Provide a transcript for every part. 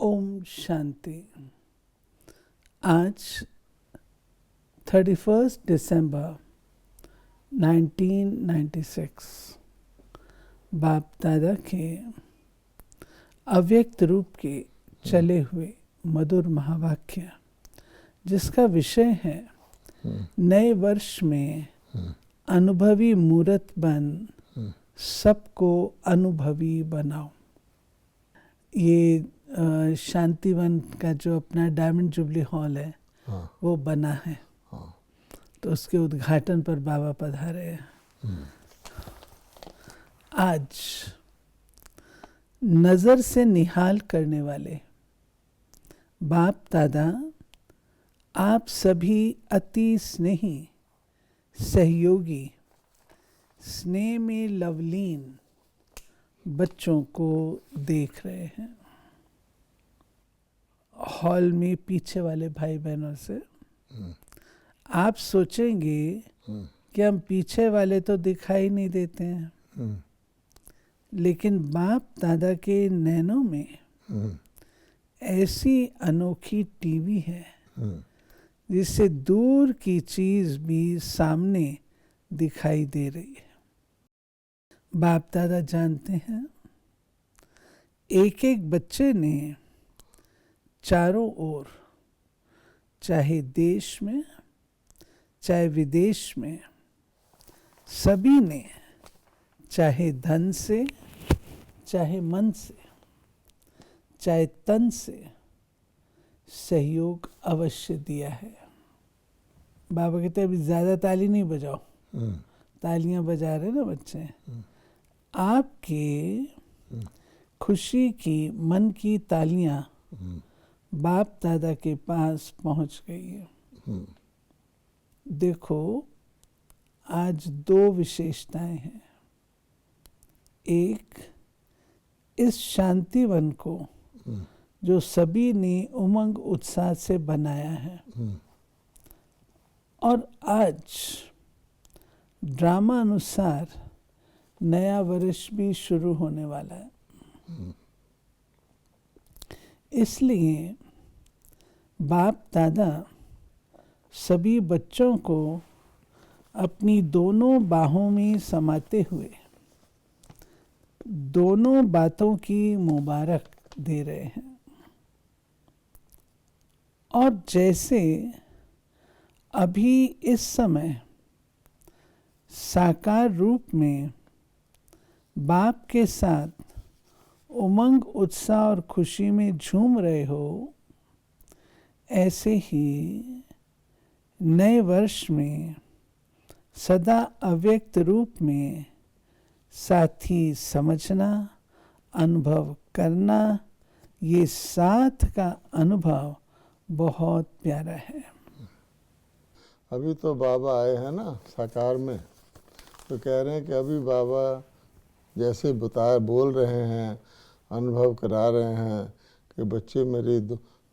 ओम शांति। आज 31 दिसंबर 1996 बाप दादा के अव्यक्त रूप के चले हुए मधुर महावाक्य, जिसका विषय है नए वर्ष में अनुभवी मूर्त बन सबको अनुभवी बनाओ। ये शांतिवन का जो अपना डायमंड जुबली हॉल है, वो बना है। तो उसके उद्घाटन पर बाबा पधारे हैं। आज नजर से निहाल करने वाले बाप दादा आप सभी अति स्नेही सहयोगी स्नेह में लवलीन बच्चों को देख रहे हैं। हॉल में पीछे वाले भाई बहनों से आप सोचेंगे कि हम पीछे वाले तो दिखाई नहीं देते हैं, लेकिन बाप दादा के नैनों में ऐसी अनोखी टीवी है जिससे दूर की चीज भी सामने दिखाई दे रही है। बाप दादा जानते हैं, एक एक बच्चे ने चारों ओर, चाहे देश में चाहे विदेश में, सभी ने चाहे धन से चाहे मन से चाहे तन से सहयोग अवश्य दिया है। बाबा कहते अभी ज्यादा ताली नहीं बजाओ, तालियां बजा रहे ना बच्चे। आपके खुशी की मन की तालियां बाप दादा के पास पहुंच गई है। देखो, आज दो विशेषताएं हैं। एक, इस शांतिवन को जो सभी ने उमंग उत्साह से बनाया है, और आज ड्रामा अनुसार नया वर्ष भी शुरू होने वाला है। इसलिए बाप दादा सभी बच्चों को अपनी दोनों बाहों में समाते हुए दोनों बातों की मुबारक दे रहे हैं। और जैसे अभी इस समय साकार रूप में बाप के साथ उमंग उत्साह और खुशी में झूम रहे हो, ऐसे ही नए वर्ष में सदा अव्यक्त रूप में साथी समझना, अनुभव करना, ये साथ का अनुभव बहुत प्यारा है। अभी तो बाबा आए हैं ना साकार में, तो कह रहे हैं कि अभी बाबा जैसे बोल रहे हैं, अनुभव करा रहे हैं कि बच्चे मेरी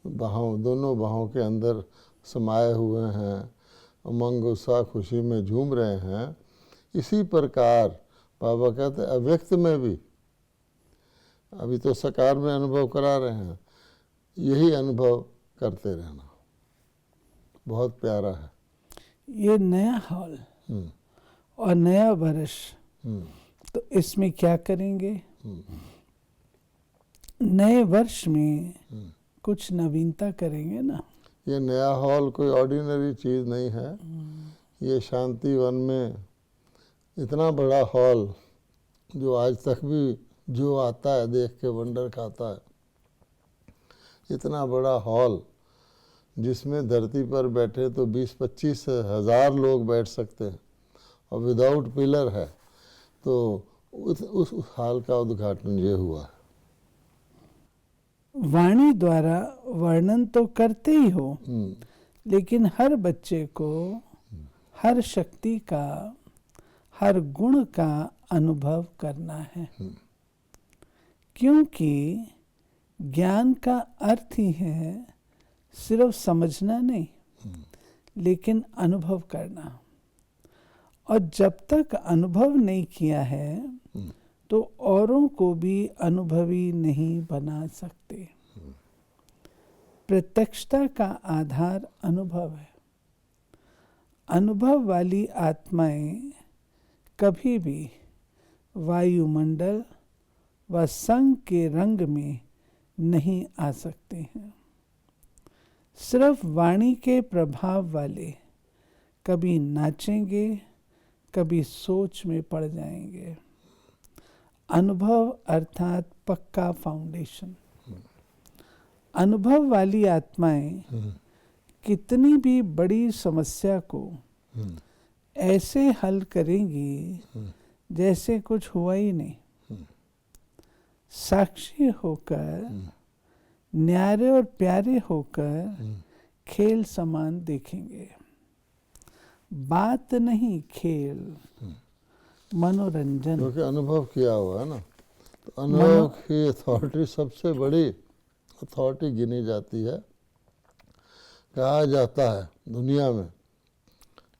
दोनों बाहों के अंदर समाये हुए हैं, उमंग उत्साह खुशी में झूम रहे हैं। इसी प्रकार बाबा कहते हैं अव्यक्त में भी, अभी तो साकार में अनुभव करा रहे हैं, यही अनुभव करते रहना। बहुत प्यारा है ये नया हॉल और नया वर्ष। तो इसमें क्या करेंगे? नए वर्ष में कुछ नवीनता करेंगे ना। ये नया हॉल कोई ऑर्डिनरी चीज़ नहीं है। ये शांतिवन में इतना बड़ा हॉल, जो आज तक भी जो आता है देख के वंडर खाता है। इतना बड़ा हॉल जिसमें धरती पर बैठे तो 20-25 हज़ार लोग बैठ सकते हैं, और विदाउट पिलर है। तो उस हॉल का उद्घाटन ये हुआ है। वाणी द्वारा वर्णन तो करते ही हो, लेकिन हर बच्चे को हर शक्ति का, हर गुण का अनुभव करना है। क्योंकि ज्ञान का अर्थ ही है सिर्फ समझना नहीं, लेकिन अनुभव करना। और जब तक अनुभव नहीं किया है तो औरों को भी अनुभवी नहीं बना सकते। प्रत्यक्षता का आधार अनुभव है। अनुभव वाली आत्माएं कभी भी वायुमंडल व संग के रंग में नहीं आ सकते हैं। सिर्फ वाणी के प्रभाव वाले कभी नाचेंगे, कभी सोच में पड़ जाएंगे। अनुभव अर्थात पक्का फाउंडेशन। अनुभव वाली आत्माएं कितनी भी बड़ी समस्या को ऐसे हल करेंगी जैसे कुछ हुआ ही नहीं। साक्षी होकर, न्यारे और प्यारे होकर खेल समान देखेंगे। बात नहीं खेल, मनोरंजन। क्योंकि अनुभव किया हुआ है ना, तो अनुभव की अथॉरिटी सबसे बड़ी अथॉरिटी गिनी जाती है। कहा जाता है दुनिया में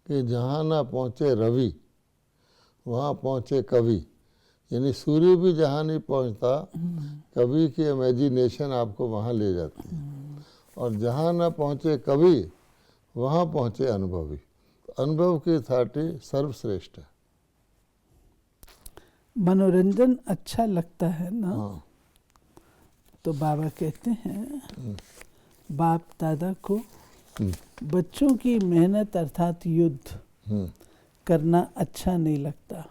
कि जहाँ ना पहुँचे रवि वहाँ पहुँचे कवि। यानी सूर्य भी जहाँ नहीं पहुँचता, कवि की इमेजिनेशन आपको वहाँ ले जाती है। और जहाँ ना पहुँचे कवि वहाँ पहुँचे अनुभवी। अनुभव की अथॉरिटी सर्वश्रेष्ठ है। मनोरंजन अच्छा लगता है ना। हाँ। तो बाबा कहते हैं बाप दादा को बच्चों की मेहनत अर्थात युद्ध करना अच्छा नहीं लगता।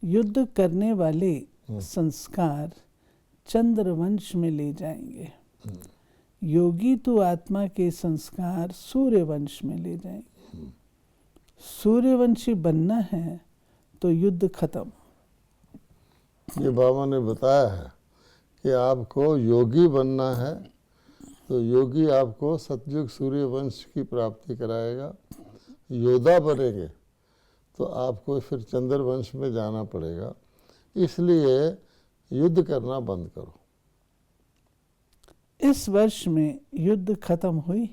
युद्ध करने वाले संस्कार चंद्रवंश में ले जाएंगे। योगी तो आत्मा के संस्कार सूर्यवंश में ले जाएंगे। सूर्यवंशी बनना है तो युद्ध खत्म। ये बाबा ने बताया है कि आपको योगी बनना है तो योगी आपको सतयुग सूर्यवंश की प्राप्ति कराएगा। योद्धा बनेंगे तो आपको फिर चंद्रवंश में जाना पड़ेगा। इसलिए युद्ध करना बंद करो। इस वर्ष में युद्ध खत्म हुई,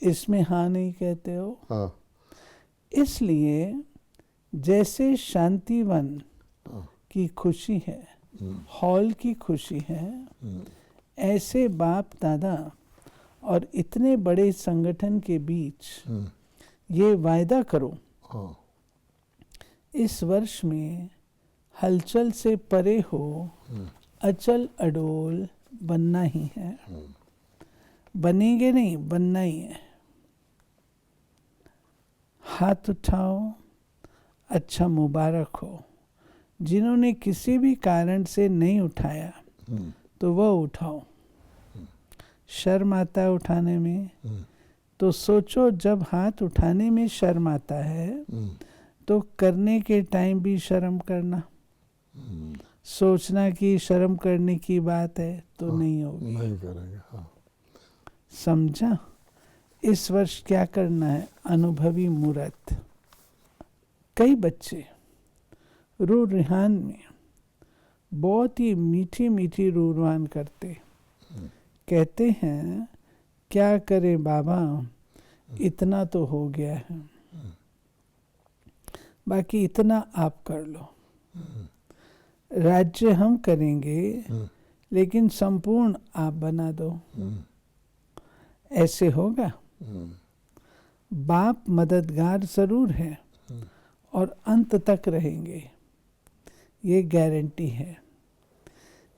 इसमें हाँ नहीं कहते हो। हाँ। इसलिए जैसे शांतिवन की खुशी है, हॉल की खुशी है, ऐसे बाप दादा और इतने बड़े संगठन के बीच ये वायदा करो इस वर्ष में हलचल से परे हो, अचल अडोल बनना ही है। बनेंगे नहीं, बनना ही है। हाथ उठाओ, अच्छा मुबारक हो। जिन्होंने किसी भी कारण से नहीं उठाया तो वह उठाओ। शर्म आता है उठाने में तो सोचो जब हाथ उठाने में शर्म आता है तो करने के टाइम भी शर्म करना। सोचना कि शर्म करने की बात है तो नहीं होगी। नहीं करेंगे। हाँ। समझा। इस वर्ष क्या करना है? अनुभवी मूर्त। कई बच्चे रू रिहान में बहुत ही मीठी मीठी रूरवान करते, कहते हैं क्या करें बाबा, इतना तो हो गया है, बाकी इतना आप कर लो। राज्य हम करेंगे लेकिन संपूर्ण आप बना दो। ऐसे होगा? बाप मददगार जरूर है और अंत तक रहेंगे, ये गारंटी है।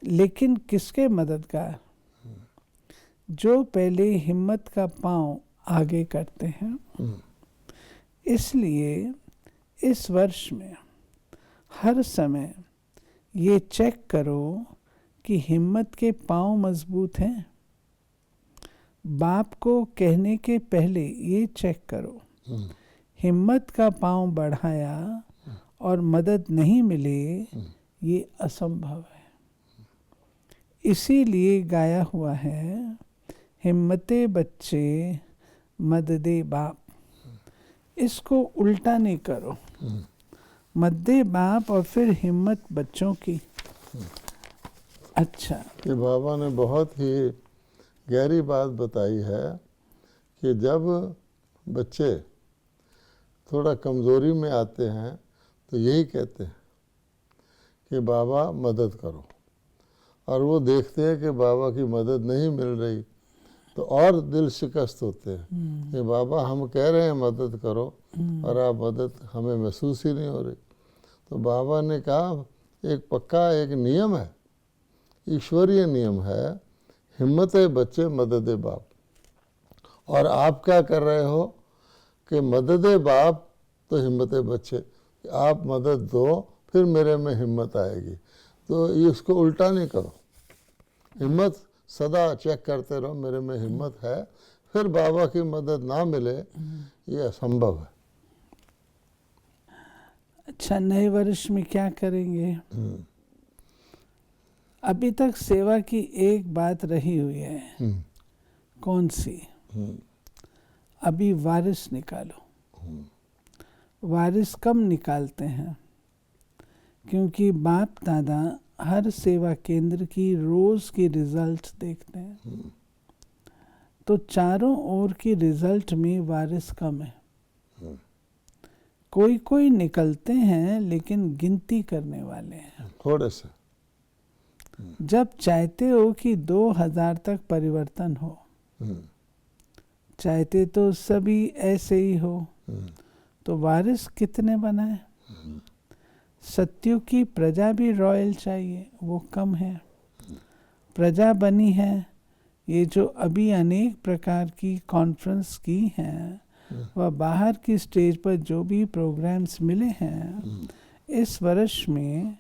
लेकिन किसके मददगार? जो पहले हिम्मत का पांव आगे करते हैं। इसलिए इस वर्ष में हर समय ये चेक करो कि हिम्मत के पांव मजबूत हैं। बाप को कहने के पहले ये चेक करो, हिम्मत का पांव बढ़ाया और मदद नहीं मिले, ये असंभव है। इसीलिए गाया हुआ है, हिम्मते बच्चे मददे बाप। इसको उल्टा नहीं करो, मददे बाप और फिर हिम्मत बच्चों की। अच्छा, कि बाबा ने बहुत ही गहरी बात बताई है कि जब बच्चे थोड़ा कमज़ोरी में आते हैं तो यही कहते हैं कि बाबा मदद करो। और वो देखते हैं कि बाबा की मदद नहीं मिल रही तो और दिल शिकस्त होते हैं कि बाबा हम कह रहे हैं मदद करो और आप मदद हमें महसूस ही नहीं हो रही। तो बाबा ने कहा एक पक्का एक नियम है, ईश्वरीय नियम है, हिम्मत बच्चे मदद बाप। और आप क्या कर रहे हो कि मदद बाप तो हिम्मत बच्चे, आप मदद दो फिर मेरे में हिम्मत आएगी। तो ये उसको उल्टा नहीं करो, हिम्मत सदा चेक करते रहो मेरे में हिम्मत है, फिर बाबा की मदद ना मिले ये असंभव है। अच्छा, नए वर्ष में क्या करेंगे? अभी तक सेवा की एक बात रही हुई है। कौन सी? अभी वारिस निकालो। वारिस कब निकालते हैं? क्योंकि बाप दादा हर सेवा केंद्र की रोज की रिजल्ट देखते हैं, तो चारों ओर की रिजल्ट में वारिस कम है। कोई कोई निकलते हैं लेकिन गिनती करने वाले हैं। थोड़े से जब चाहते हो कि 2000 तक परिवर्तन हो, चाहते तो सभी ऐसे ही हो, तो वारिस कितने बनाए? सत्युग की प्रजा भी रॉयल चाहिए, वो कम है। प्रजा बनी है, ये जो अभी अनेक प्रकार की कॉन्फ्रेंस की हैं वह बाहर की स्टेज पर जो भी प्रोग्राम्स मिले हैं इस वर्ष में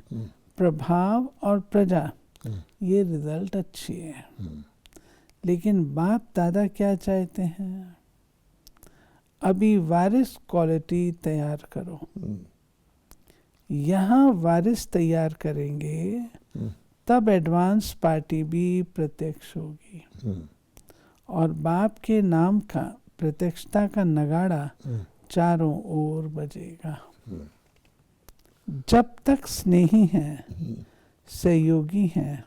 प्रभाव और प्रजा, ये रिजल्ट अच्छी है। लेकिन बाप दादा क्या चाहते हैं? अभी वारिस क्वालिटी तैयार करो। यहाँ वारिस तैयार करेंगे तब एडवांस पार्टी भी प्रत्यक्ष होगी और बाप के नाम का प्रत्यक्षता का नगाड़ा चारों ओर बजेगा। जब तक स्नेही हैं, सहयोगी हैं,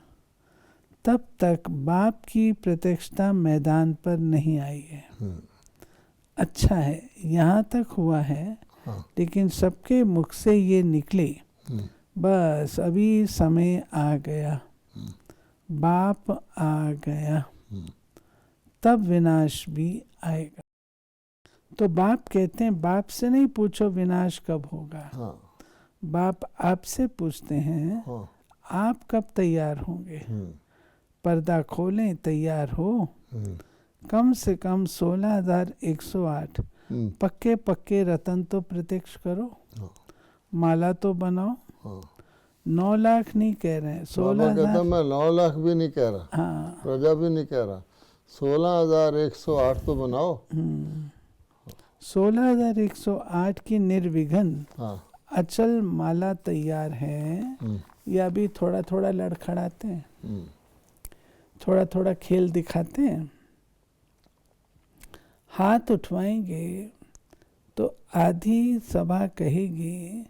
तब तक बाप की प्रत्यक्षता मैदान पर नहीं आई है। अच्छा है, यहाँ तक हुआ है, लेकिन सबके मुख से ये निकले बस अभी समय आ गया, बाप आ गया, तब विनाश भी आएगा। तो बाप कहते हैं बाप से नहीं पूछो विनाश कब होगा, बाप आपसे पूछते हैं आप कब तैयार होंगे। पर्दा खोलें, तैयार हो। कम से कम 16,108 पक्के पक्के रतन तो प्रत्यक्ष करो, माला तो बनाओ। 9 लाख नहीं कह रहे हैं, 16,000। मैं 9 लाख भी नहीं कह रहा, हाँ, प्रजा भी नहीं कह रहा, 16,108 तो बनाओ। 16,108 की निर्विघ्न अचल माला तैयार है, या भी थोड़ा थोड़ा लड़खड़ाते हैं, थोड़ा थोड़ा खेल दिखाते हैं। हाथ उठवाएंगे तो आधी सभा कहेगी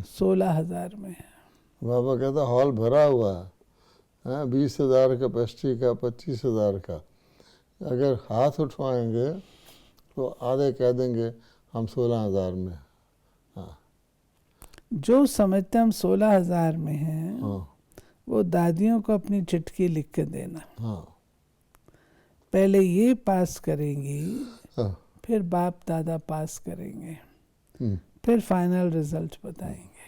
16,000 में है। बाबा कहता हॉल भरा हुआ है, 20,000 कैपेसिटी का, 25,000 का। अगर हाथ उठवाएंगे तो आधे कह देंगे हम 16,000 में। जो समझते हम 16,000 में हैं, वो दादियों को अपनी चिट्ठी लिख के देना। पहले ये पास करेंगी, फिर बाप दादा पास करेंगे, फिर फाइनल रिजल्ट बताएंगे।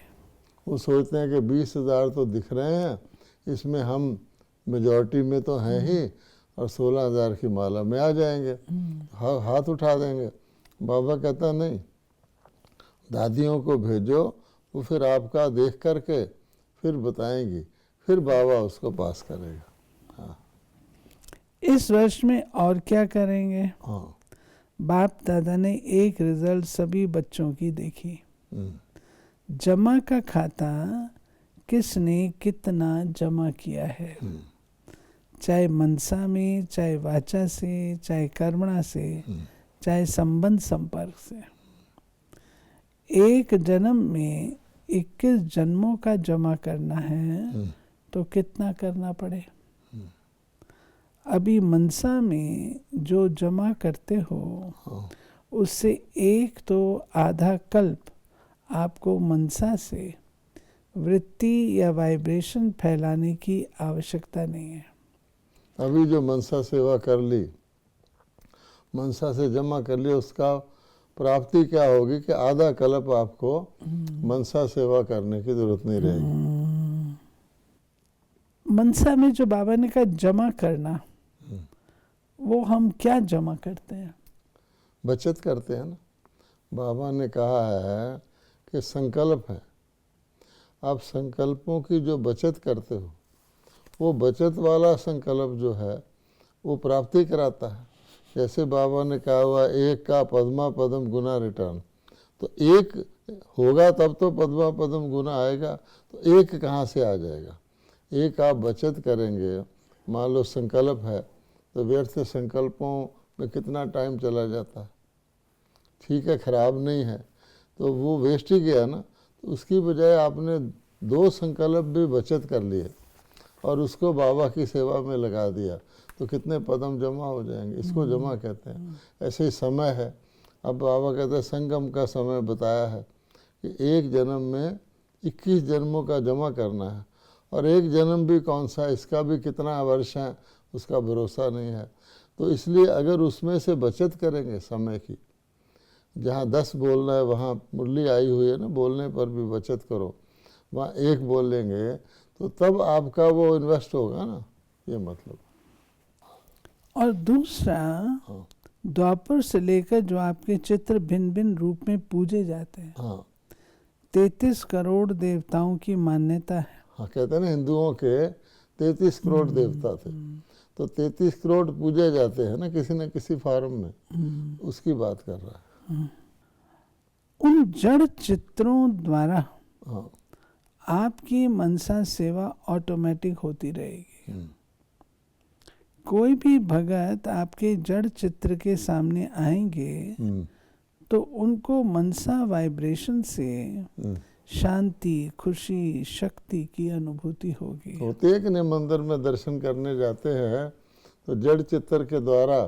वो सोचते हैं कि 20,000 तो दिख रहे हैं, इसमें हम मेजॉरिटी में तो हैं ही, और 16,000 की माला में आ जाएंगे, हाथ उठा देंगे। बाबा कहता नहीं, दादियों को भेजो, वो फिर आपका देख करके फिर बताएंगी, फिर बाबा उसको पास करेगा। इस वर्ष में और क्या करेंगे? बाप दादा ने एक रिजल्ट सभी बच्चों की देखी। जमा का खाता किसने कितना जमा किया है, चाहे मनसा में, चाहे वाचा से, चाहे कर्मणा से, चाहे संबंध संपर्क से। एक जन्म में 21 जन्मों का जमा करना है तो कितना करना पड़े? अभी मनसा में जो जमा करते हो उससे एक तो आधा कल्प आपको मनसा से वृत्ति या वाइब्रेशन फैलाने की आवश्यकता नहीं है। अभी जो मनसा सेवा कर ली, मनसा से जमा कर ली, उसका प्राप्ति क्या होगी कि आधा कल्प आपको मनसा सेवा करने की जरूरत नहीं रहेगी। मनसा में जो बाबा ने कहा जमा करना, वो हम क्या जमा करते हैं? बचत करते हैं ना। बाबा ने कहा है कि संकल्प है, आप संकल्पों की जो बचत करते हो, वो बचत वाला संकल्प जो है वो प्राप्ति कराता है। जैसे बाबा ने कहा हुआ एक का पद्मा पदम गुना रिटर्न, तो एक होगा तब तो पद्मा पदम गुना आएगा, तो एक कहाँ से आ जाएगा? एक आप बचत करेंगे, मान लो संकल्प है तो व्यर्थ संकल्पों में कितना टाइम चला जाता है, ठीक है खराब नहीं है तो वो वेस्ट ही गया ना। तो उसकी बजाय आपने 2 संकल्प भी बचत कर लिए और उसको बाबा की सेवा में लगा दिया, तो कितने पदम जमा हो जाएंगे। इसको जमा कहते हैं। ऐसे ही समय है, अब बाबा कहते हैं संगम का समय बताया है कि एक जन्म में 21 जन्मों का जमा करना है, और एक जन्म भी कौन सा, इसका भी कितना वर्ष है उसका भरोसा नहीं है। तो इसलिए अगर उसमें से बचत करेंगे समय की, जहाँ 10 बोलना है वहाँ मुरली आई हुई है ना, बोलने पर भी बचत करो, वहाँ 1 बोल लेंगे तो तब आपका वो इन्वेस्ट होगा ना, ये मतलब। और दूसरा, द्वापर से लेकर जो आपके चित्र भिन्न भिन्न रूप में पूजे जाते हैं, 33 करोड़ देवताओं की मान्यता है। हाँ, कहते हैं ना हिंदुओं के 33 करोड़ देवता थे, तो 33 करोड़ पूजे जाते हैं ना किसी न किसी फॉर्म में, उसकी बात कर रहा है। उन जड़ चित्रों द्वारा आपकी मनसा सेवा ऑटोमेटिक होती रहेगी। कोई भी भगत आपके जड़ चित्र के सामने आएंगे तो उनको मनसा वाइब्रेशन से शांति, खुशी, शक्ति की अनुभूति होगी। होते है कि नहीं, मंदिर में दर्शन करने जाते हैं तो जड़ चित्र के द्वारा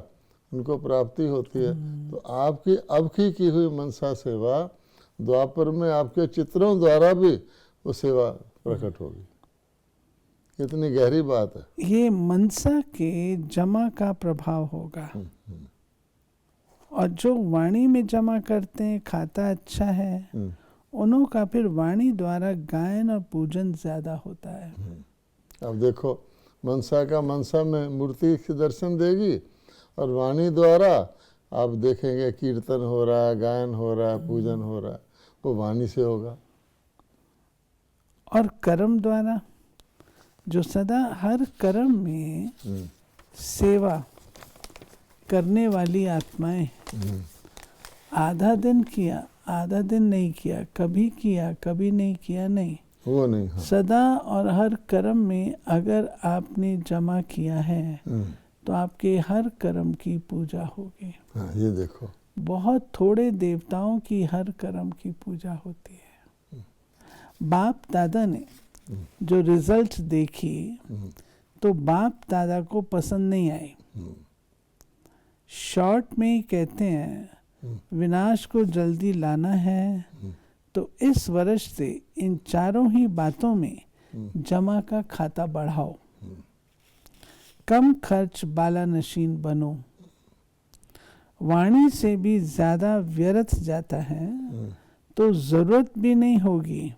उनको प्राप्ति होती है। तो आपकी अब की हुई मनसा सेवा द्वापर में आपके चित्रों द्वारा भी वो सेवा प्रकट होगी। कितनी गहरी बात है। ये मनसा के जमा का प्रभाव होगा। और जो वाणी में जमा करते हैं, खाता अच्छा है, उन्हों का फिर वाणी द्वारा गायन और पूजन ज्यादा होता है। अब देखो, मनसा का मनसा में मूर्ति के दर्शन देगी, और वाणी द्वारा आप देखेंगे कीर्तन हो रहा है, गायन हो रहा है, पूजन हो रहा है, वो वाणी से होगा। और कर्म द्वारा, जो सदा हर कर्म में सेवा करने वाली आत्माएं, आधा दिन किया, आधा दिन नहीं किया, कभी किया, कभी नहीं किया, नहीं, वो नहीं। हाँ। सदा और हर कर्म में अगर आपने जमा किया है तो आपके हर कर्म की पूजा होगी। हाँ, ये देखो, बहुत थोड़े देवताओं की हर कर्म की पूजा होती है। बाप दादा ने जो रिजल्ट देखी तो बाप दादा को पसंद नहीं आई। शॉर्ट में ही कहते हैं, विनाश को जल्दी लाना है तो इस वर्ष से इन चारों ही बातों में जमा का खाता बढ़ाओ। कम खर्च बाला नशीन बनो। वाणी से भी ज्यादा व्यर्थ जाता है तो जरूरत भी नहीं होगी,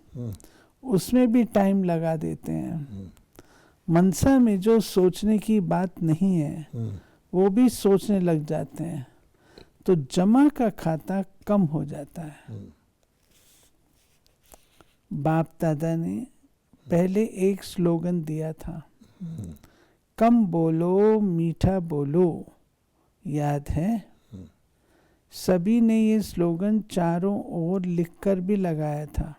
उसमें भी टाइम लगा देते हैं। मनसा में जो सोचने की बात नहीं है वो भी सोचने लग जाते हैं, तो जमा का खाता कम हो जाता है। बाप दादा ने पहले एक स्लोगन दिया था, कम बोलो मीठा बोलो, याद है? सभी ने ये स्लोगन चारों ओर लिखकर भी लगाया था।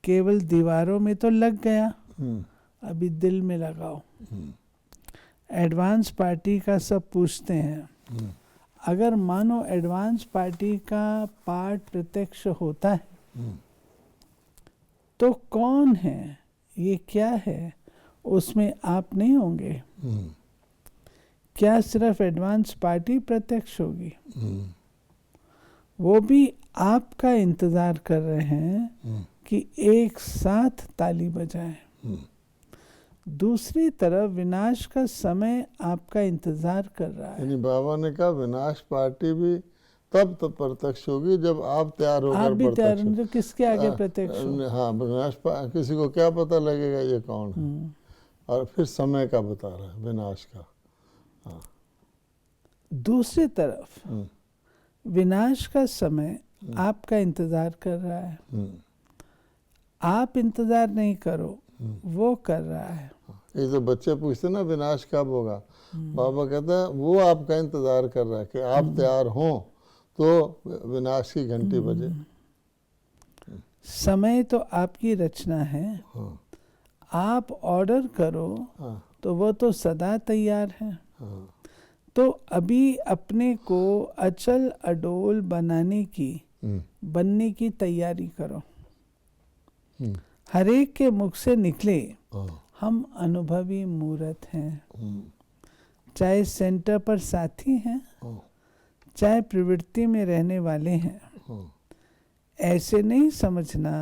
केवल दीवारों में तो लग गया, अभी दिल में लगाओ। एडवांस पार्टी का सब पूछते हैं, अगर मानो एडवांस पार्टी का पार्ट प्रत्यक्ष होता है तो कौन है, ये क्या है, उसमें आप नहीं होंगे? क्या सिर्फ एडवांस पार्टी प्रत्यक्ष होगी? वो भी आपका इंतजार कर रहे हैं कि कि एक साथ ताली बजाएं। दूसरी तरफ विनाश का समय आपका इंतजार कर रहा है। यानी बाबा ने कहा विनाश पार्टी भी तब प्रत्यक्ष होगी जब आप तैयार आप होकर भी तैयार प्रत्यक्ष हो, जो किसके आगे प्रत्यक्ष हो। हाँ, विनाश किसी को क्या पता लगेगा ये कौन है। और फिर समय का बता रहा है विनाश का। हाँ। दूसरी तरफ विनाश का समय आपका इंतजार कर रहा है। आप इंतजार नहीं करो, वो कर रहा है। ये तो बच्चे पूछते ना विनाश कब होगा, बाबा कहता है वो आपका इंतजार कर रहा है कि आप तैयार हों तो विनाश की घंटी बजे। समय तो आपकी रचना है। हाँ। आप ऑर्डर करो तो वो तो सदा तैयार है। तो अभी अपने को अचल अडोल बनने की तैयारी करो। हर एक के मुख से निकले हम अनुभवी मूर्त हैं। चाहे सेंटर पर साथी हैं, चाहे प्रवृत्ति में रहने वाले हैं। ऐसे नहीं समझना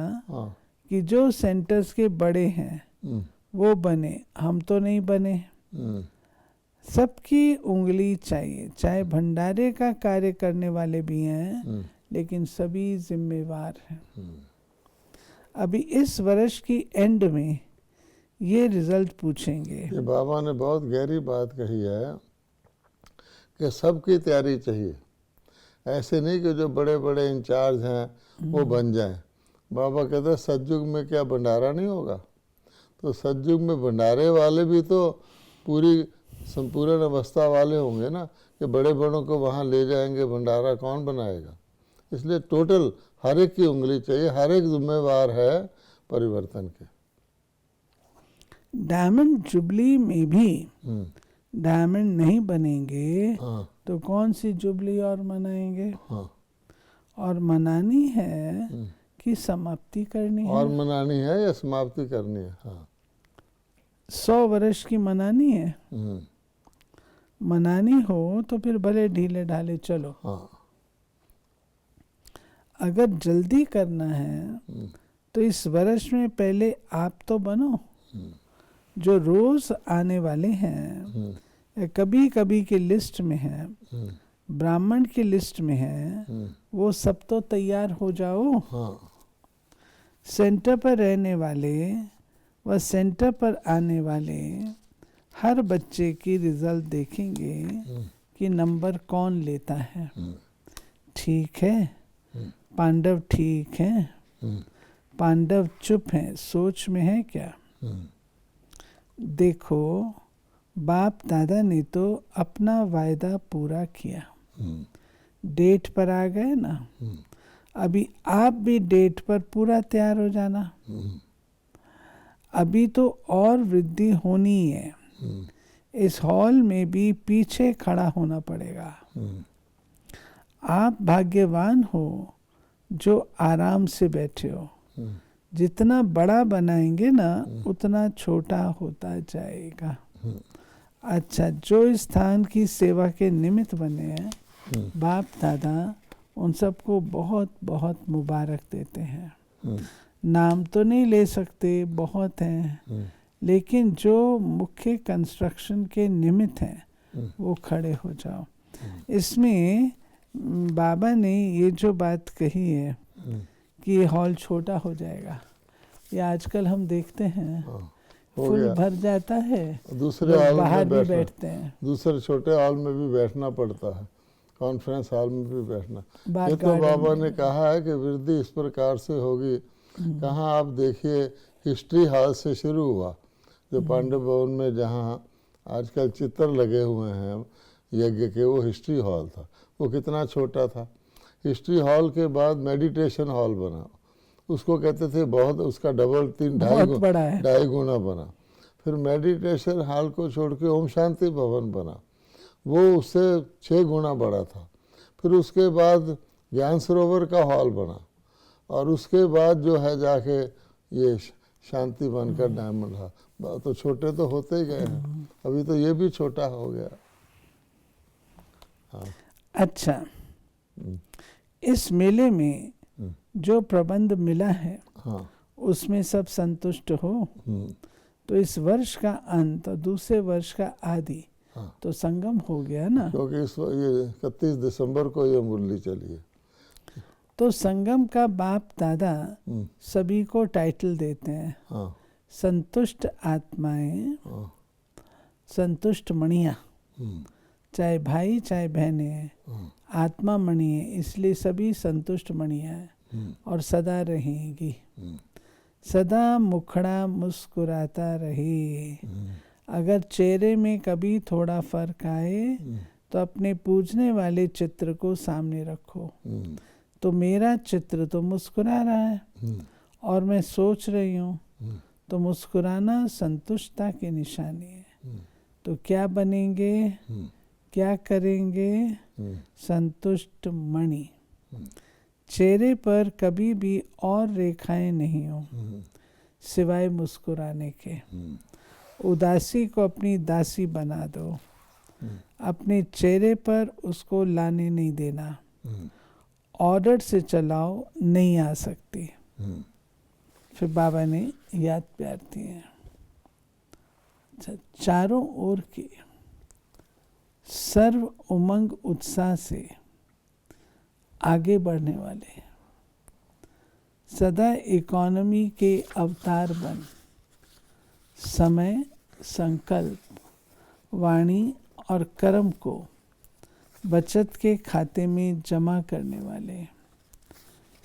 कि जो सेंटर्स के बड़े हैं वो बने, हम तो नहीं बने। सबकी उंगली चाहिए, चाहे भंडारे का कार्य करने वाले भी हैं, लेकिन सभी जिम्मेवार हैं। अभी इस वर्ष की एंड में ये रिजल्ट पूछेंगे। ये बाबा ने बहुत गहरी बात कही है कि सबकी तैयारी चाहिए। ऐसे नहीं कि जो बड़े बड़े इंचार्ज हैं वो बन जाएं। बाबा कहते हैं सतयुग में क्या भंडारा नहीं होगा, तो सतयुग में भंडारे वाले भी तो पूरी संपूर्ण अवस्था वाले होंगे ना, कि बड़े बड़ों को वहाँ ले जाएंगे, भंडारा कौन बनाएगा। इसलिए टोटल हर एक की उंगली चाहिए, हर एक जिम्मेवार है परिवर्तन के। डायमंड जुबली में भी डायमंड नहीं बनेंगे तो कौन सी जुबली और मनाएंगे। और मनानी है कि समाप्ति करनी है। और मनानी है या समाप्ति करनी है। 100 वर्ष की मनानी है। मनानी हो तो फिर भले ढीले ढाले चलो। अगर जल्दी करना है तो इस वर्ष में पहले आप तो बनो। जो रोज आने वाले हैं या कभी कभी की लिस्ट में है, ब्राह्मण की लिस्ट में है, वो सब तो तैयार हो जाओ। सेंटर पर रहने वाले व सेंटर पर आने वाले हर बच्चे की रिजल्ट देखेंगे कि नंबर कौन लेता है। ठीक है, पांडव ठीक है, पांडव चुप हैं, सोच में है क्या। देखो बाप दादा ने तो अपना वायदा पूरा किया, डेट पर आ गए ना। अभी आप भी डेट पर पूरा तैयार हो जाना। अभी तो और वृद्धि होनी है। इस हॉल में भी पीछे खड़ा होना पड़ेगा। आप भाग्यवान हो जो आराम से बैठे हो। जितना बड़ा बनाएंगे ना उतना छोटा होता जाएगा। अच्छा, जो स्थान की सेवा के निमित्त बने हैं, बाप दादा उन सबको बहुत बहुत मुबारक देते हैं। नाम तो नहीं ले सकते, बहुत हैं, लेकिन जो मुख्य कंस्ट्रक्शन के निमित्त हैं वो खड़े हो जाओ। इसमें बाबा ने ये जो बात कही है कि ये हॉल छोटा हो जाएगा, ये आजकल हम देखते हैं फुल भर जाता है, दूसरे हॉल बाहर में भी बैठते हैं, दूसरे छोटे हॉल में भी बैठना पड़ता है, कॉन्फ्रेंस हॉल में भी बैठना। ये तो बाबा ने कहा है कि वृद्धि इस प्रकार से होगी। कहाँ आप देखिए, हिस्ट्री हॉल से शुरू हुआ, जो पांडव भवन में जहाँ आजकल चित्र लगे हुए हैं यज्ञ के, वो हिस्ट्री हॉल था। वो कितना छोटा था। हिस्ट्री हॉल के बाद मेडिटेशन हॉल बना, उसको कहते थे बहुत, उसका डबल 2.5 गुना बना। फिर मेडिटेशन हॉल को छोड़ के ओम शांति भवन बना, वो उससे 6 गुना बड़ा था। फिर उसके बाद ज्ञान सरोवर का हॉल बना, और उसके बाद जो है जाके ये शांति बनकर डायमंड हॉल। तो छोटे तो होते ही गए हैं, अभी तो ये भी छोटा हो गया। अच्छा, इस मेले में जो प्रबंध मिला है उसमें सब संतुष्ट हो, तो इस वर्ष का अंत और दूसरे वर्ष का आदि हाँ। तो संगम हो गया ना। क्योंकि ये 31 दिसंबर को ये मुरली चली है। तो संगम का बाप दादा सभी को टाइटल देते हैं, हाँ, संतुष्ट आत्माएं, हाँ, संतुष्ट मणियाँ, चाहे भाई चाहे बहनें, आत्मा मणि है, इसलिए सभी संतुष्ट मणियाँ हैं और सदा रहेंगी। सदा मुखड़ा मुस्कुराता रहे। अगर चेहरे में कभी थोड़ा फर्क आए तो अपने पूजने वाले चित्र को सामने रखो। तो मेरा चित्र तो मुस्कुरा रहा है और मैं सोच रही हूँ, तो मुस्कुराना संतुष्टता की निशानी है। तो क्या बनेंगे, क्या करेंगे? संतुष्ट मणि। चेहरे पर कभी भी और रेखाएं नहीं हो सिवाय मुस्कुराने के। उदासी को अपनी दासी बना दो, अपने चेहरे पर उसको लाने नहीं देना। ऑर्डर से चलाओ, नहीं आ सकती। फिर बाबा ने याद प्यार दी है। अच्छा, चारों ओर की सर्व उमंग उत्साह से आगे बढ़ने वाले, सदा इकोनॉमी के अवतार बन, समय, संकल्प, वाणी और कर्म को बचत के खाते में जमा करने वाले,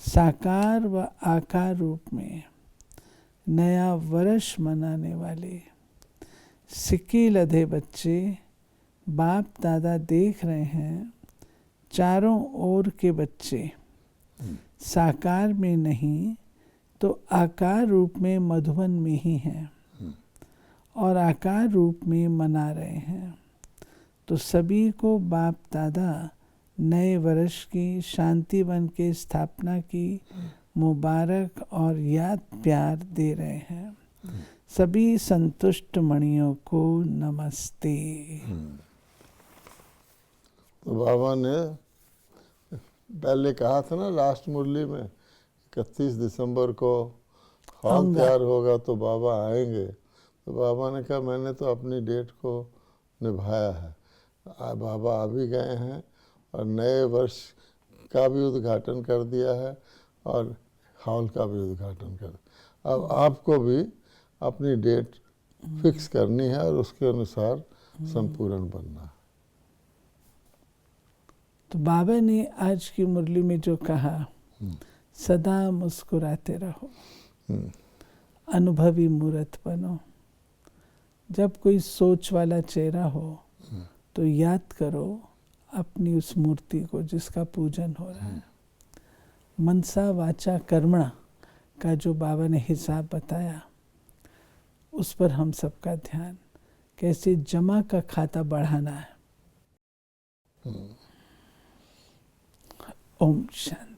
साकार व आकार रूप में नया वर्ष मनाने वाले, सिक्के लदे बच्चे बाप दादा देख रहे हैं। चारों ओर के बच्चे साकार में नहीं तो आकार रूप में मधुबन में ही हैं और आकार रूप में मना रहे हैं। तो सभी को बाप दादा नए वर्ष की शांतिवन के स्थापना की मुबारक और याद प्यार दे रहे हैं। सभी संतुष्ट मणियों को नमस्ते। तो बाबा ने पहले कहा था ना लास्ट मुरली में 31 दिसंबर को हॉल तैयार होगा तो बाबा आएंगे। तो बाबा ने कहा मैंने तो अपनी डेट को निभाया है। बाबा आ भी गए हैं और नए वर्ष का भी उद्घाटन कर दिया है और हॉल का भी उद्घाटन कर दिया। अब आपको भी अपनी डेट फिक्स करनी है और उसके अनुसार संपूर्ण बनना है। तो बाबा ने आज की मुरली में जो कहा, सदा मुस्कुराते रहो, अनुभवी मूर्त बनो। जब कोई सोच वाला चेहरा हो तो याद करो अपनी उस मूर्ति को जिसका पूजन हो रहा है। मनसा वाचा कर्मणा का जो बाबा ने हिसाब बताया, उस पर हम सबका ध्यान, कैसे जमा का खाता बढ़ाना है। ओम शांति।